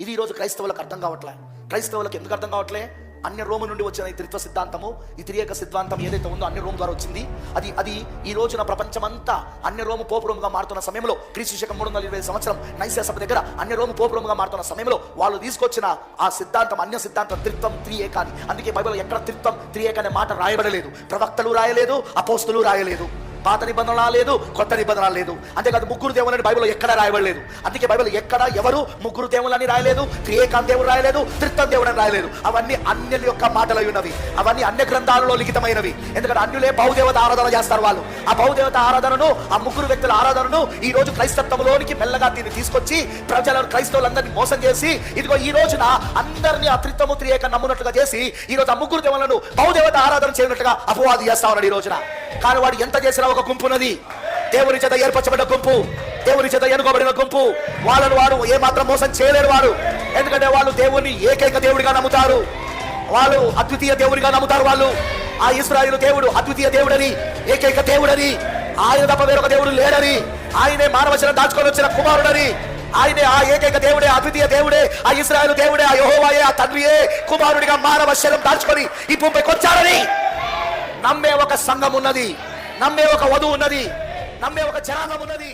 ఇది ఈరోజు క్రైస్తవులకు అర్థం కావట్లే. క్రైస్తవులకు ఎందుకు అర్థం కావట్లే? అన్య రోము నుండి వచ్చిన ఈ త్రిత్వ సిద్ధాంతము, ఈ త్రియేక సిద్ధాంతం ఏదైతే ఉందో అన్య రోము ద్వారా వచ్చింది. అది ఈ రోజున ప్రపంచమంతా అన్య రోము పోపు రోముగా మారుతున్న సమయంలో, క్రీస్తు శకం 320 సంవత్సరం నైసియా సభ దగ్గర అన్య రోము పోపు రోముగా మారుతున్న సమయంలో వాళ్ళు తీసుకొచ్చిన ఆ సిద్ధాంతం, అన్య సిద్ధాంతం త్రిత్వం త్రియేక అని. అందుకే బైబిల్లో ఎక్కడ త్రిత్వం త్రియేక అనే మాట రాయబడలేదు. ప్రవక్తలు రాయలేదు, అపోస్తులు రాయలేదు, పాత నిబంధన లేదు, కొత్త నిబంధన లేదు. అంతేకాదు ముగ్గురు దేవులని బైబిల్లో ఎక్కడ రాయబడలేదు. అందుకే బైబిల్ ఎక్కడ ఎవరు ముగ్గురు దేవులని రాయలేదు, త్రియేకాంత దేవుడు రాయలేదు, త్రిత్వం దేవుడు అని రాయలేదు. అవన్నీ అన్యుల యొక్క మాటలు ఉన్నవి, అవన్నీ అన్య గ్రంథాలలో లిఖితమైనవి. ఎందుకంటే అన్యులే బహుదేవత ఆరాధన చేస్తారు. వాళ్ళు ఆ బహుదేవత ఆరాధనను, ఆ ముగ్గురు వ్యక్తుల ఆరాధనను ఈ రోజు క్రైస్తవంలోనికి మెల్లగా దీన్ని తీసుకొచ్చి ప్రజలను, క్రైస్తవులందరినీ మోసం చేసి, ఇదిగో ఈ రోజున అందరినీ ఆ త్రిత్వము త్రియేక నమ్మునట్టుగా చేసి ఈ రోజు ఆ ముగ్గురు దేవులను బహుదేవత ఆరాధన చేయనట్టుగా అపవాది చేస్తా ఉన్నాడు ఈ రోజున. కానీ వాడు ఎంత చేసినా ఒక గుంపు ఉన్నది, దేవుని చేత ఏర్పరచబడ్డ గుంపు, దేవుని చేత ఎన్నుకోబడిన గుంపు. వాళ్ళను వాడు ఏమాత్రం మోసం చేయలేరు వాడు. ఎందుకంటే వాళ్ళు దేవుని ఏకైక దేవుడిగా నమ్ముతారు, వాళ్ళు అద్వితీయ దేవుడిగా నమ్ముతారు. వాళ్ళు ఆ ఇశ్రాయేలు దేవుడు అద్వితీయ దేవుడని, ఏకైక దేవుడని, ఆయన తప్ప వేరొక దేవుడు లేడని, ఆయనే మానవశరం దాచుకొని వచ్చిన కుమారుడని, ఆయనే ఆ ఏకైక దేవుడే, అద్వితీయ దేవుడే, ఆ ఇశ్రాయేలు దేవుడే, ఆ యెహోవాయే, ఆ తండ్రియే కుమారుడిగా మానవ శరం దాచుకొని ఈ భూమిపైకి వచ్చారని నమ్మే ఒక సంఘం ఉన్నది, నమ్మే ఒక వధువు ఉన్నది, నమ్మే ఒక జనాంగం ఉన్నది.